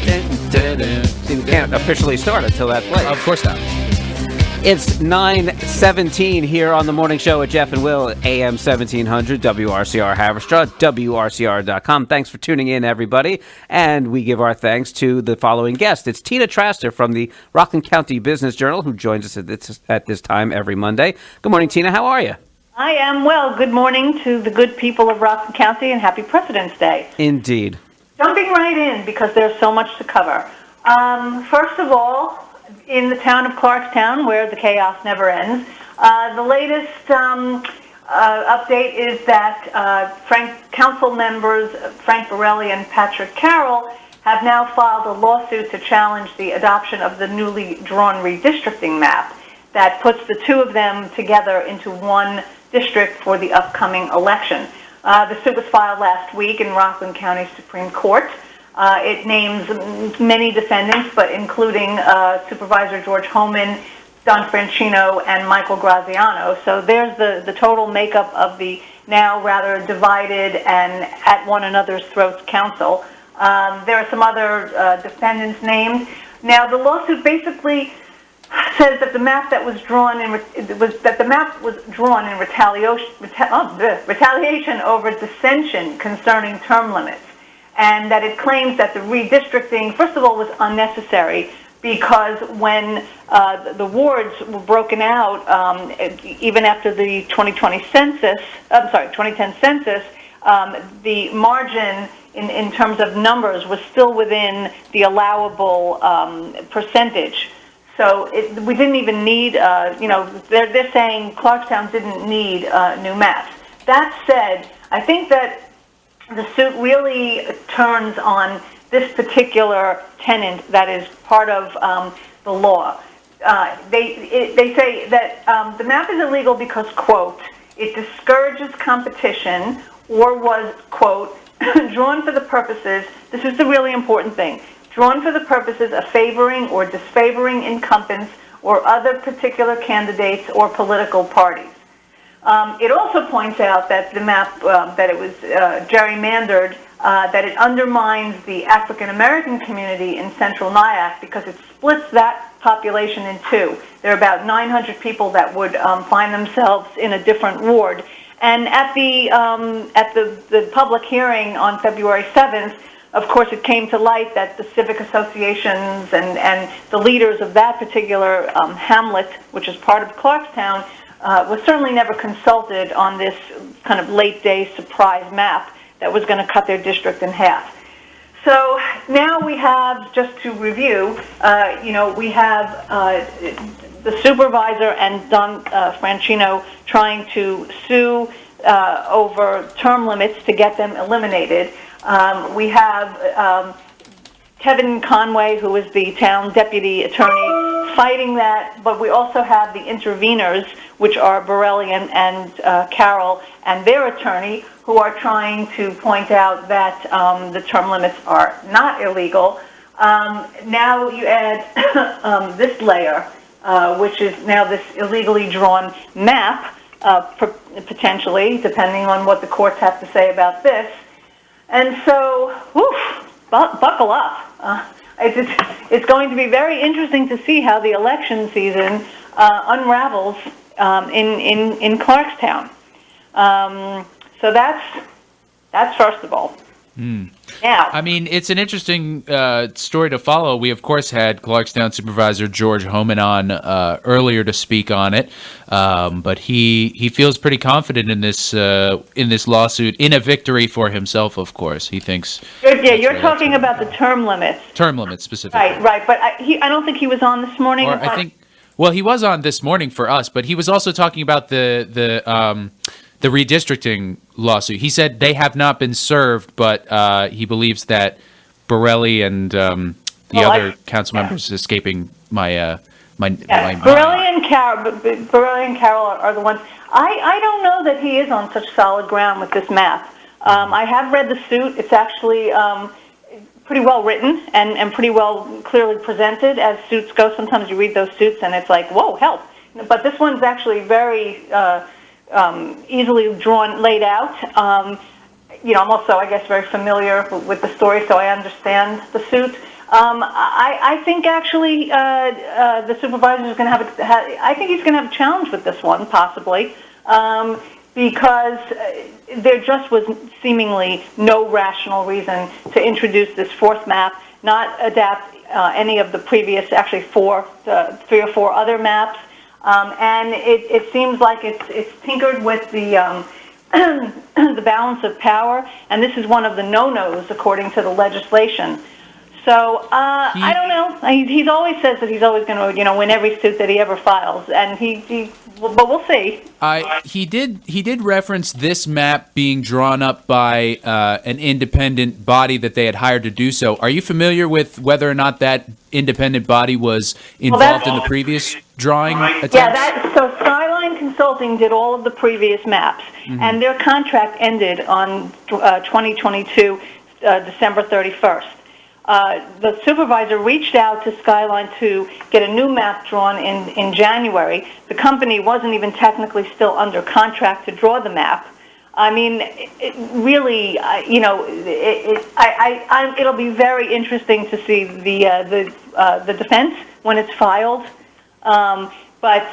See, we can't officially start until that plays. Of course not. It's 9:17 here on the morning show with Jeff and Will at AM 1700 WRCR Haverstraw, WRCR.com. Thanks for tuning in, everybody. And we give our thanks to the following guest. It's Tina Traster from the Rockland County Business Journal, who joins us at this time every Monday. Good morning, Tina. How are you? I am well. Good morning to the good people of Rockland County, and happy President's Day. Indeed. Jumping right in, because there's so much to cover. First of all, in the town of Clarkstown, where the chaos never ends, the latest update is that council members Frank Borelli and Patrick Carroll have now filed a lawsuit to challenge the adoption of the newly drawn redistricting map that puts the two of them together into one district for the upcoming election. The suit was filed last week in Rockland County Supreme Court. It names many defendants, but including Supervisor George Homan, Don Franchino, and Michael Graziano. So there's the total makeup of the now rather divided and at one another's throats council. There are some other defendants named. Now the lawsuit basically says that the map that was drawn in retaliation over dissension concerning term limits, and that it claims that the redistricting, first of all, was unnecessary because when the wards were broken out, even after the 2010 census, the margin in terms of numbers was still within the allowable percentage. So we didn't even need, they're saying Clarkstown didn't need new maps. That said, I think that the suit really turns on this particular tenet that is part of the law. They say that the map is illegal because, quote, it discourages competition or was, quote, drawn for the purposes, this is the really important thing, drawn for the purposes of favoring or disfavoring incumbents or other particular candidates or political parties. It also points out that the map, that it was gerrymandered, that it undermines the African American community in central Nyack because it splits that population in two. There are about 900 people that would find themselves in a different ward. And at the public hearing on February 7th, of course, it came to light that the civic associations and the leaders of that particular hamlet, which is part of Clarkstown, was certainly never consulted on this kind of late-day surprise map that was going to cut their district in half. So now we have, just to review, we have the supervisor and Don Franchino trying to sue over term limits to get them eliminated. We have Kevin Conway, who is the town deputy attorney, fighting that, but we also have the interveners, which are Borelli and Carroll, and their attorney, who are trying to point out that the term limits are not illegal. Now you add this layer, which is now this illegally drawn map, potentially, depending on what the courts have to say about this. And so, buckle up. It's going to be very interesting to see how the election season unravels in Clarkstown. So that's first of all. Now, I mean, it's an interesting story to follow. We, of course, had Clarkstown Supervisor George Homan on earlier to speak on it, but he feels pretty confident in this lawsuit, in a victory for himself. Of course, he thinks. You're talking about the term limits. Term limits specifically. Right. But I don't think he was on this morning. Or I think. Well, he was on this morning for us, but he was also talking about the redistricting lawsuit. He said they have not been served, but he believes that Borelli and the other council members escaping my mind. Borelli and Carroll are the ones. I don't know that he is on such solid ground with this map. I have read the suit. It's actually pretty well written and pretty well clearly presented as suits go. Sometimes you read those suits and it's like, whoa, help. But this one's actually very easily drawn, laid out. I'm also, I guess, very familiar with the story, so I understand the suit. I think actually the supervisor is going to I think he's going to have a challenge with this one, possibly, because there just was seemingly no rational reason to introduce this fourth map, not adapt any of the previous, actually 3 or 4 other maps, and it seems like it's tinkered with the the balance of power, and this is one of the no-nos according to the legislation. So I don't know. He's always says that he's always going to, win every suit that he ever files, and but we'll see. He did reference this map being drawn up by an independent body that they had hired to do so. Are you familiar with whether or not that independent body was involved in the previous drawing attempts? Yeah, so Skyline Consulting did all of the previous maps, and their contract ended on 2022, December 31st. The supervisor reached out to Skyline to get a new map drawn in January. The company wasn't even technically still under contract to draw the map. I mean, it'll be very interesting to see the defense when it's filed. But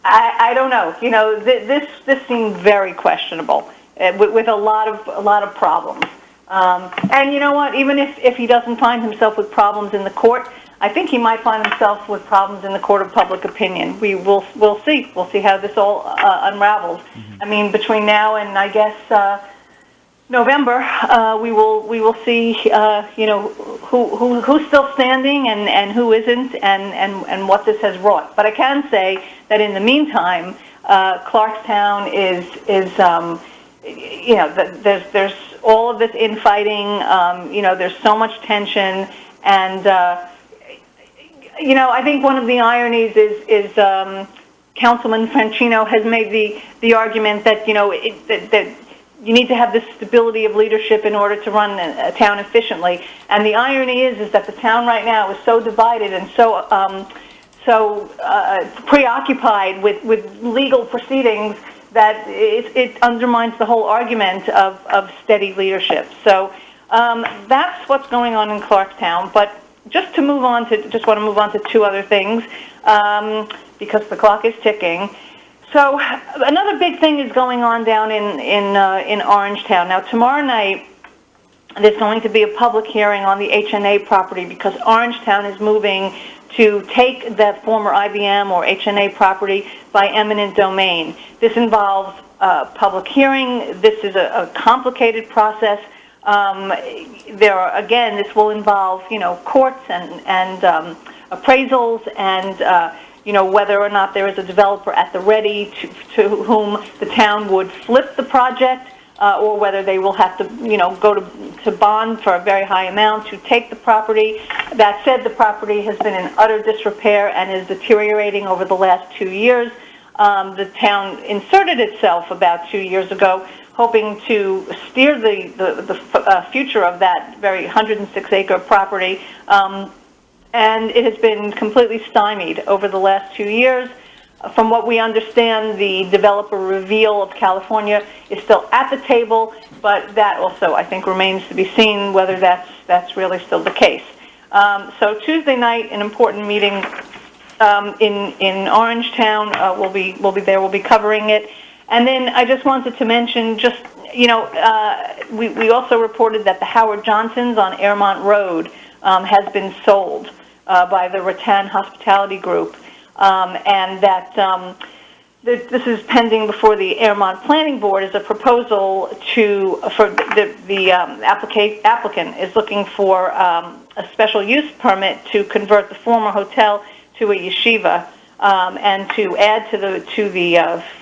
I don't know. This seemed very questionable with a lot of problems. And you know what? Even if he doesn't find himself with problems in the court, I think he might find himself with problems in the court of public opinion. We'll see. We'll see how this all unravels. I mean, between now and I guess November, we will see who's still standing and who isn't, and what this has wrought. But I can say that in the meantime, Clarkstown is there's all of this infighting, there's so much tension, and, I think one of the ironies is Councilman Franchino has made the argument that, that you need to have this stability of leadership in order to run a town efficiently, and the irony is that the town right now is so divided and so preoccupied with legal proceedings that it undermines the whole argument of steady leadership. So that's what's going on in Clarkstown. But just want to move on to 2 other things because the clock is ticking. So another big thing is going on down in Orangetown. Now tomorrow night there's going to be a public hearing on the HNA property because Orangetown is moving to take that former IBM or HNA property by eminent domain. This involves public hearing. This is a complicated process. This will involve, courts and appraisals and, whether or not there is a developer at the ready to whom the town would flip the project, or whether they will have to, go to bond for a very high amount to take the property. That said, the property has been in utter disrepair and is deteriorating over the last 2 years. The town inserted itself about 2 years ago, hoping to steer the future of that very 106-acre property, and it has been completely stymied over the last 2 years. From what we understand, the developer Reveal of California is still at the table, but that also, I think, remains to be seen whether that's really still the case. So Tuesday night, an important meeting in Orangetown. We'll be there. We'll be covering it. And then I just wanted to mention, we also reported that the Howard Johnson's on Airmont Road has been sold by the Rattan Hospitality Group. And that this is pending before the Airmont Planning Board as a proposal for the applicant is looking for a special use permit to convert the former hotel to a yeshiva and to add to the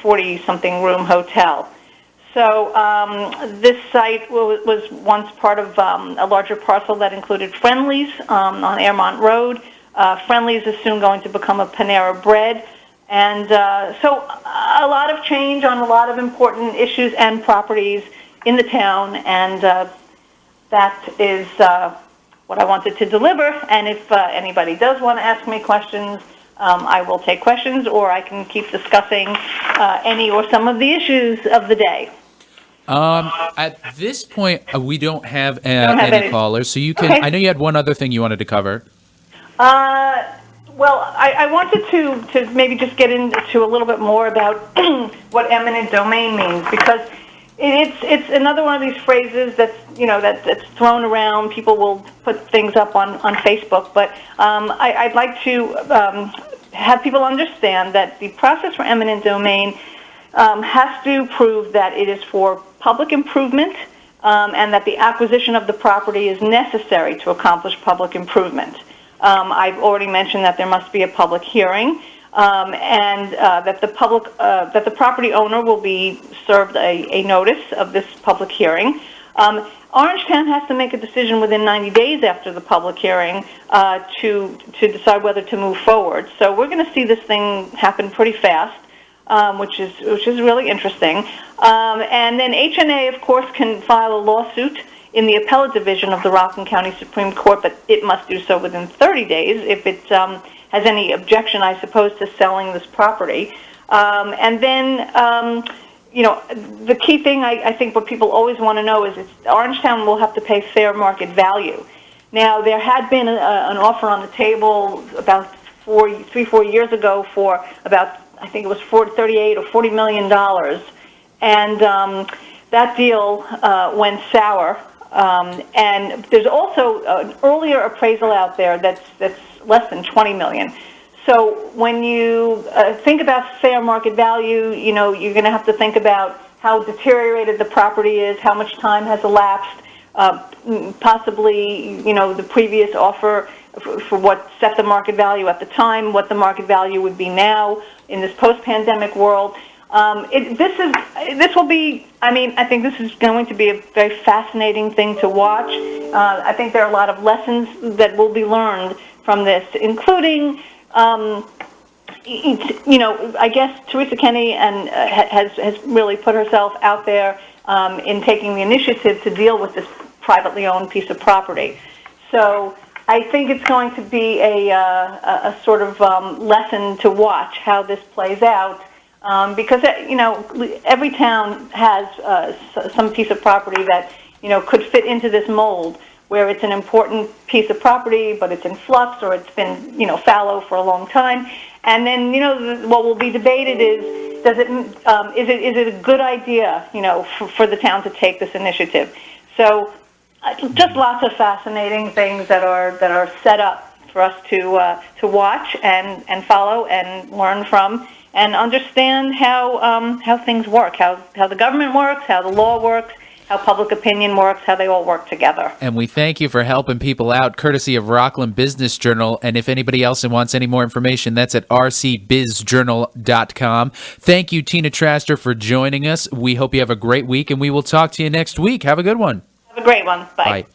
40-something room hotel. So this site was once part of a larger parcel that included Friendly's on Airmont Road. Friendly's is soon going to become a Panera Bread. And so a lot of change on a lot of important issues and properties in the town, and that is what I wanted to deliver. And if anybody does want to ask me questions, I will take questions, or I can keep discussing any or some of the issues of the day. At this point, we don't have, have any any. callers, so you can. Okay. I know you had one other thing you wanted to cover. Well, I wanted to maybe just get into a little bit more about what eminent domain means, because it's another one of these phrases that's that's thrown around. People will put things up on Facebook, but I'd like to have people understand that the process for eminent domain has to prove that it is for public improvement, and that the acquisition of the property is necessary to accomplish public improvement. I've already mentioned that there must be a public hearing, and that the property owner will be served a notice of this public hearing. Orangetown has to make a decision within 90 days after the public hearing to decide whether to move forward. So we're going to see this thing happen pretty fast, which is really interesting. And then HNA, of course, can file a lawsuit in the appellate division of the Rockland County Supreme Court, but it must do so within 30 days if it has any objection, I suppose, to selling this property. And then, the key thing I think what people always want to know is Orangetown will have to pay fair market value. Now, there had been an offer on the table about 4 years ago for about, I think it was $38 or $40 million, and that deal went sour. And there's also an earlier appraisal out there that's less than $20 million. So when you think about fair market value, you're going to have to think about how deteriorated the property is, how much time has elapsed, possibly, the previous offer for what set the market value at the time, what the market value would be now in this post-pandemic world. This will be, I think this is going to be a very fascinating thing to watch. I think there are a lot of lessons that will be learned from this, including, I guess Teresa Kenny has really put herself out there in taking the initiative to deal with this privately owned piece of property. So I think it's going to be a sort of lesson to watch how this plays out. Because every town has some piece of property that could fit into this mold, where it's an important piece of property, but it's in flux or it's been fallow for a long time. And then what will be debated is is it a good idea for the town to take this initiative? So just lots of fascinating things that are set up for us to watch and follow and learn from, and understand how things work, how the government works, how the law works, how public opinion works, how they all work together. And we thank you for helping people out, courtesy of Rockland Business Journal. And if anybody else wants any more information, that's at rcbizjournal.com. Thank you, Tina Traster, for joining us. We hope you have a great week, and we will talk to you next week. Have a good one. Have a great one. Bye. Bye.